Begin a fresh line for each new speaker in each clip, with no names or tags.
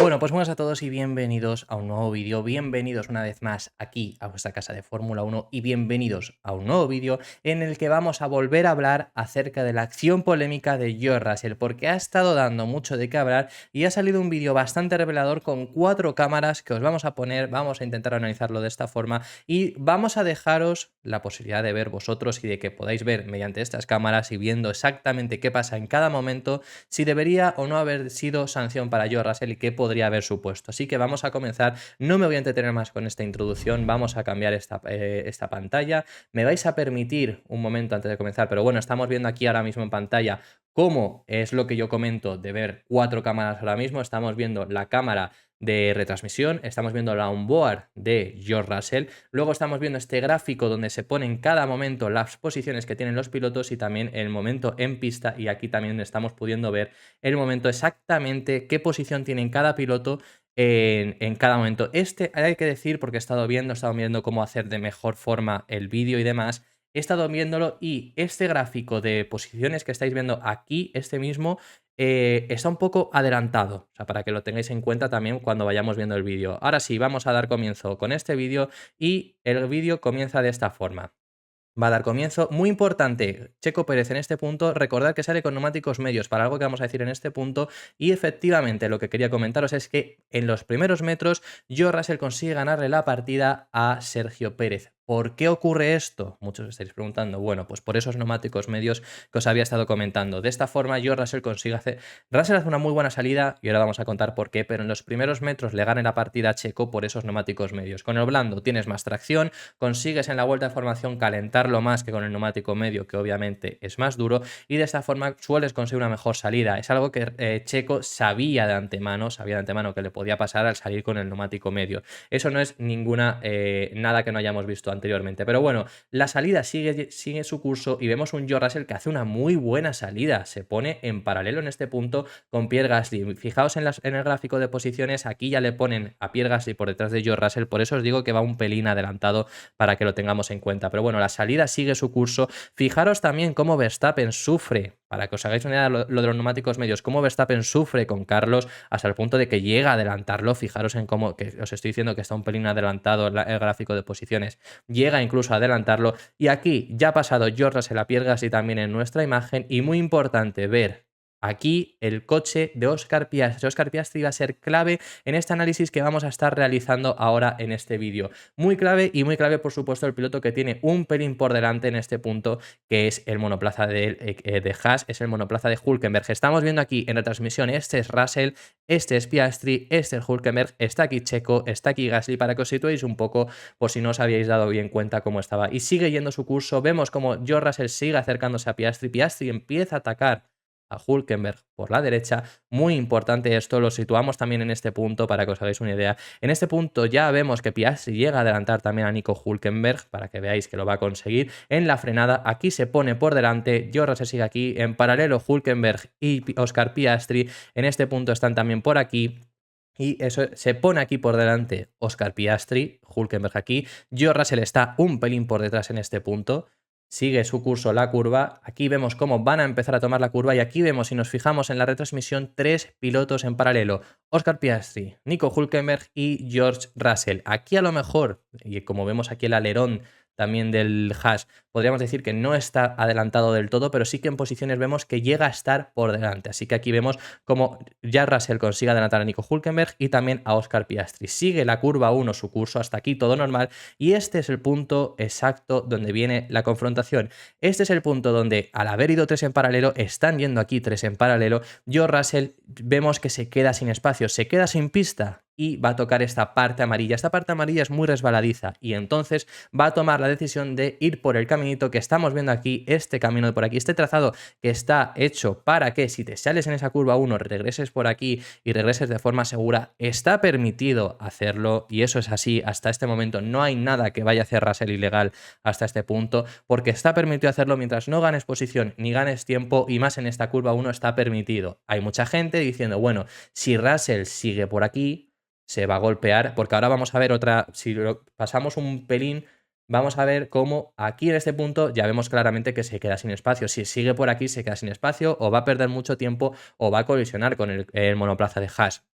Bueno, pues buenas a todos y bienvenidos a un nuevo vídeo, bienvenidos una vez más aquí a vuestra casa de Fórmula 1 y bienvenidos a un nuevo vídeo en el que vamos a volver a hablar acerca de la acción polémica de George Russell, porque ha estado dando mucho de qué hablar y ha salido un vídeo bastante revelador con 4 cámaras que os vamos a poner, vamos a intentar analizarlo de esta forma y vamos a dejaros la posibilidad de ver vosotros y de que podáis ver mediante estas cámaras y viendo exactamente qué pasa en cada momento, si debería o no haber sido sanción para George Russell y qué podría haber supuesto. Así que vamos a comenzar, no me voy a entretener más con esta introducción, vamos a cambiar esta pantalla. Me vais a permitir un momento antes de comenzar, pero bueno, estamos viendo aquí ahora mismo en pantalla cómo es lo que yo comento de ver 4 cámaras ahora mismo. Estamos viendo la cámara de retransmisión, estamos viendo la onboard de George Russell, luego estamos viendo este gráfico donde se pone en cada momento las posiciones que tienen los pilotos y también el momento en pista, y aquí también estamos pudiendo ver el momento exactamente qué posición tiene cada piloto en cada momento. Hay que decir, porque he estado viendo cómo hacer de mejor forma el vídeo y demás, he estado viéndolo y este gráfico de posiciones que estáis viendo aquí, este mismo, está un poco adelantado, o sea, para que lo tengáis en cuenta también cuando vayamos viendo el vídeo. Ahora sí, vamos a dar comienzo con este vídeo y el vídeo comienza de esta forma. Va a dar comienzo. Muy importante, Checo Pérez en este punto, recordad que sale con neumáticos medios para algo que vamos a decir en este punto, y efectivamente lo que quería comentaros es que en los primeros metros George Russell consigue ganarle la partida a Sergio Pérez. ¿Por qué ocurre esto? Muchos os estáis preguntando. Bueno, pues por esos neumáticos medios que os había estado comentando. De esta forma George Russell consigue hacer... Russell hace una muy buena salida y ahora vamos a contar por qué, pero en los primeros metros le gana la partida a Checo por esos neumáticos medios. Con el blando tienes más tracción, consigues en la vuelta de formación calentarlo más que con el neumático medio, que obviamente es más duro, y de esta forma sueles conseguir una mejor salida. Es algo que Checo sabía de antemano que le podía pasar al salir con el neumático medio. Eso no es nada que no hayamos visto anteriormente. Pero bueno, la salida sigue su curso y vemos un George Russell que hace una muy buena salida. Se pone en paralelo en este punto con Pierre Gasly. Fijaos en el gráfico de posiciones, aquí ya le ponen a Pierre Gasly por detrás de George Russell, por eso os digo que va un pelín adelantado para que lo tengamos en cuenta. Pero bueno, la salida sigue su curso. Fijaros también cómo Verstappen sufre, para que os hagáis una idea de lo de los neumáticos medios, cómo Verstappen sufre con Carlos hasta el punto de que llega a adelantarlo. Fijaros en cómo, que os estoy diciendo que está un pelín adelantado el gráfico de posiciones, llega incluso a adelantarlo. Y aquí ya ha pasado George Russell a Pierre Gasly también en nuestra imagen, y muy importante ver aquí el coche de Oscar Piastri. Oscar Piastri va a ser clave en este análisis que vamos a estar realizando ahora en este vídeo. Muy clave, y muy clave por supuesto el piloto que tiene un pelín por delante en este punto, que es el monoplaza de Haas, es el monoplaza de Hülkenberg. Estamos viendo aquí en la transmisión, este es Russell, este es Piastri, este es Hülkenberg, está aquí Checo, está aquí Gasly, para que os situéis un poco por si no os habíais dado bien cuenta cómo estaba. Y sigue yendo su curso, vemos como George Russell sigue acercándose a Piastri, Piastri empieza a atacar a Hülkenberg por la derecha. Muy importante esto, lo situamos también en este punto para que os hagáis una idea. En este punto ya vemos que Piastri llega a adelantar también a Nico Hülkenberg, para que veáis que lo va a conseguir. En la frenada aquí se pone por delante, George Russell sigue aquí, en paralelo Hülkenberg y Oscar Piastri en este punto están también por aquí. Y eso se pone aquí por delante Oscar Piastri, Hülkenberg aquí. George Russell está un pelín por detrás en este punto. Sigue su curso la curva. Aquí vemos cómo van a empezar a tomar la curva. Y aquí vemos, si nos fijamos en la retransmisión, 3 pilotos en paralelo: Oscar Piastri, Nico Hülkenberg y George Russell. Aquí a lo mejor, y como vemos aquí el alerón también del Haas, podríamos decir que no está adelantado del todo, pero sí que en posiciones vemos que llega a estar por delante. Así que aquí vemos como ya Russell consigue adelantar a Nico Hülkenberg y también a Oscar Piastri. Sigue la curva 1 su curso, hasta aquí todo normal, y este es el punto exacto donde viene la confrontación. Este es el punto donde, al haber ido 3 en paralelo, están yendo aquí 3 en paralelo, George Russell vemos que se queda sin espacio, se queda sin pista y va a tocar esta parte amarilla. Esta parte amarilla es muy resbaladiza y entonces va a tomar la decisión de ir por el caminito que estamos viendo aquí, este camino de por aquí, este trazado que está hecho para que si te sales en esa curva 1 regreses por aquí y regreses de forma segura. Está permitido hacerlo y eso es así hasta este momento. No hay nada que vaya a hacer Russell ilegal hasta este punto, porque está permitido hacerlo mientras no ganes posición ni ganes tiempo, y más en esta curva 1 está permitido. Hay mucha gente diciendo, bueno, si Russell sigue por aquí se va a golpear, porque ahora vamos a ver otra, si pasamos un pelín, vamos a ver cómo aquí en este punto ya vemos claramente que se queda sin espacio. Si sigue por aquí se queda sin espacio, o va a perder mucho tiempo o va a colisionar con el monoplaza de Haas.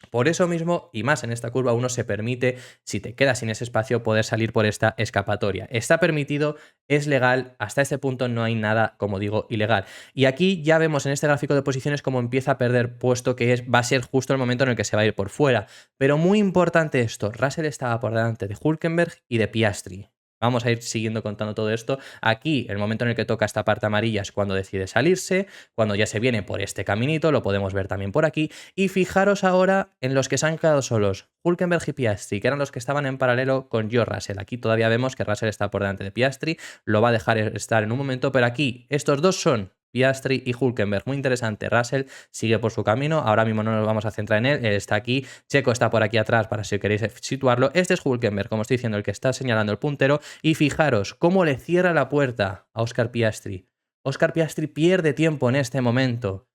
Por eso mismo, y más en esta curva 1, se permite, si te quedas sin ese espacio, poder salir por esta escapatoria. Está permitido, es legal, hasta este punto no hay nada, como digo, ilegal. Y aquí ya vemos en este gráfico de posiciones cómo empieza a perder puesto, que va a ser justo el momento en el que se va a ir por fuera. Pero muy importante esto, Russell estaba por delante de Hülkenberg y de Piastri. Vamos a ir siguiendo contando todo esto. Aquí, el momento en el que toca esta parte amarilla es cuando decide salirse, cuando ya se viene por este caminito, lo podemos ver también por aquí. Y fijaros ahora en los que se han quedado solos, Hülkenberg y Piastri, que eran los que estaban en paralelo con George Russell. Aquí todavía vemos que Russell está por delante de Piastri, lo va a dejar estar en un momento, pero aquí estos dos son Piastri y Hülkenberg. Muy interesante. Russell sigue por su camino. Ahora mismo no nos vamos a centrar en él. Él está aquí. Checo está por aquí atrás para si queréis situarlo. Este es Hülkenberg, como estoy diciendo, el que está señalando el puntero. Y fijaros cómo le cierra la puerta a Oscar Piastri. Oscar Piastri pierde tiempo en este momento.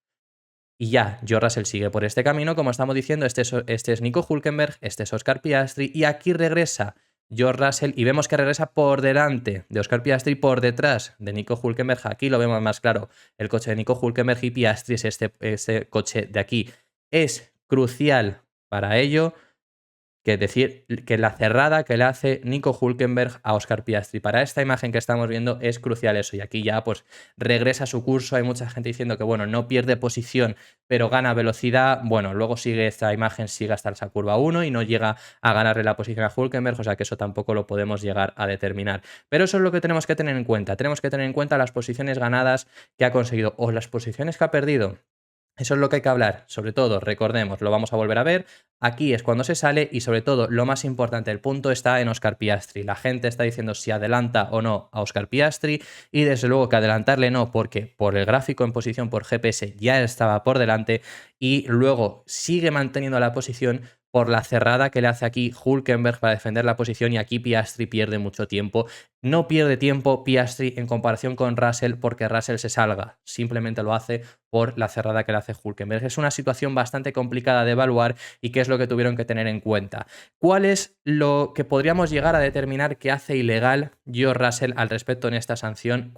Y ya, George Russell sigue por este camino, como estamos diciendo, este es Nico Hülkenberg, este es Oscar Piastri, y aquí regresa George Russell y vemos que regresa por delante de Oscar Piastri, por detrás de Nico Hülkenberg. Aquí lo vemos más claro, el coche de Nico Hülkenberg, y Piastri es este coche de aquí. Es crucial para ello que decir que la cerrada que le hace Nico Hülkenberg a Oscar Piastri para esta imagen que estamos viendo es crucial eso, y aquí ya pues regresa su curso. Hay mucha gente diciendo que bueno, no pierde posición pero gana velocidad. Bueno, luego sigue esta imagen, sigue hasta esa curva 1 y no llega a ganarle la posición a Hülkenberg, o sea que eso tampoco lo podemos llegar a determinar, pero eso es lo que tenemos que tener en cuenta. Tenemos que tener en cuenta las posiciones ganadas que ha conseguido o las posiciones que ha perdido. Eso es lo que hay que hablar. Sobre todo, recordemos, lo vamos a volver a ver. Aquí es cuando se sale y sobre todo, lo más importante, el punto está en Oscar Piastri. La gente está diciendo si adelanta o no a Oscar Piastri, y desde luego que adelantarle no, porque por el gráfico en posición por GPS ya estaba por delante, y luego sigue manteniendo la posición por la cerrada que le hace aquí Hülkenberg para defender la posición, y aquí Piastri pierde mucho tiempo. No pierde tiempo Piastri en comparación con Russell porque Russell se salga, simplemente lo hace por la cerrada que le hace Hülkenberg. Es una situación bastante complicada de evaluar y qué es lo que tuvieron que tener en cuenta. ¿Cuál es lo que podríamos llegar a determinar que hace ilegal George Russell al respecto en esta sanción?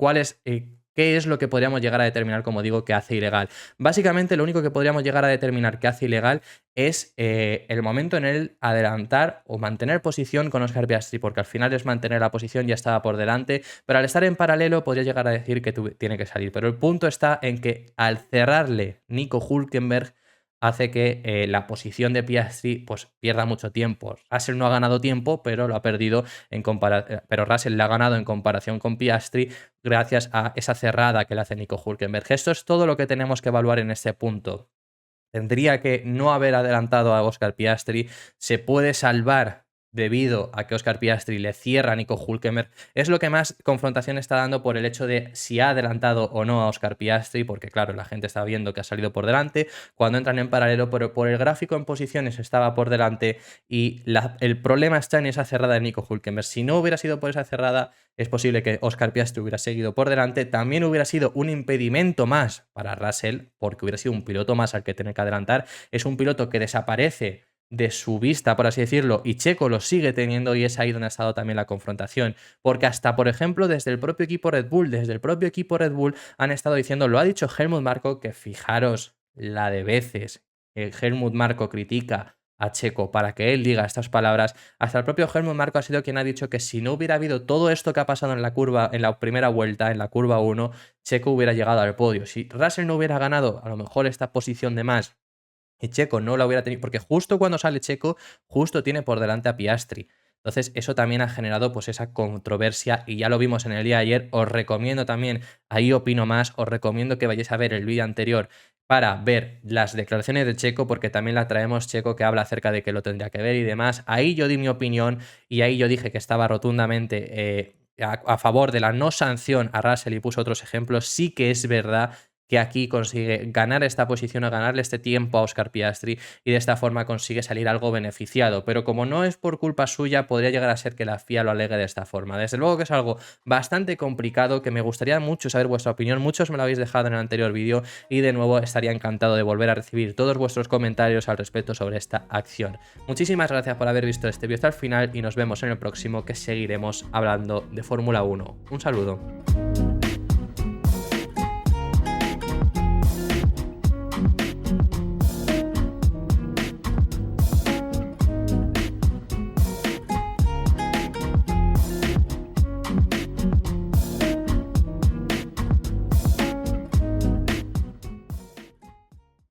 ¿Qué es lo que podríamos llegar a determinar, como digo, que hace ilegal? Básicamente lo único que podríamos llegar a determinar que hace ilegal es el momento en el adelantar o mantener posición con Oscar Piastri, porque al final es mantener la posición, ya estaba por delante, pero al estar en paralelo podría llegar a decir que tiene que salir. Pero el punto está en que al cerrarle Nico Hülkenberg hace que la posición de Piastri pues pierda mucho tiempo. Russell no ha ganado tiempo, pero lo ha perdido pero Russell le ha ganado en comparación con Piastri gracias a esa cerrada que le hace Nico Hülkenberg. Esto es todo lo que tenemos que evaluar en este punto. Tendría que no haber adelantado a Oscar Piastri, se puede salvar debido a que Oscar Piastri le cierra a Nico Hülkenberg. Es lo que más confrontación está dando por el hecho de si ha adelantado o no a Oscar Piastri, porque claro, la gente está viendo que ha salido por delante cuando entran en paralelo, pero por el gráfico en posiciones estaba por delante, y el problema está en esa cerrada de Nico Hülkenberg. Si no hubiera sido por esa cerrada, es posible que Oscar Piastri hubiera seguido por delante. También hubiera sido un impedimento más para Russell, porque hubiera sido un piloto más al que tener que adelantar. Es un piloto que desaparece de su vista, por así decirlo, y Checo lo sigue teniendo, y es ahí donde ha estado también la confrontación, porque hasta, por ejemplo, desde el propio equipo Red Bull han estado diciendo, lo ha dicho Helmut Marko, que fijaros la de veces que Helmut Marko critica a Checo para que él diga estas palabras. Hasta el propio Helmut Marko ha sido quien ha dicho que si no hubiera habido todo esto que ha pasado en la curva, en la primera vuelta, en la curva 1, Checo hubiera llegado al podio. Si Russell no hubiera ganado a lo mejor esta posición de más y Checo no la hubiera tenido, porque justo cuando sale Checo, justo tiene por delante a Piastri. Entonces eso también ha generado pues esa controversia, y ya lo vimos en el día de ayer. Os recomiendo también, ahí opino más, os recomiendo que vayáis a ver el vídeo anterior para ver las declaraciones de Checo, porque también la traemos Checo, que habla acerca de que lo tendría que ver y demás. Ahí yo di mi opinión y ahí yo dije que estaba rotundamente a favor de la no sanción a Russell, y puso otros ejemplos. Sí que es verdad que aquí consigue ganar esta posición o ganarle este tiempo a Oscar Piastri, y de esta forma consigue salir algo beneficiado, pero como no es por culpa suya, podría llegar a ser que la FIA lo alegue de esta forma. Desde luego que es algo bastante complicado, que me gustaría mucho saber vuestra opinión. Muchos me lo habéis dejado en el anterior vídeo, y de nuevo estaría encantado de volver a recibir todos vuestros comentarios al respecto sobre esta acción. Muchísimas gracias por haber visto este vídeo hasta el final, y nos vemos en el próximo, que seguiremos hablando de Fórmula 1. Un saludo.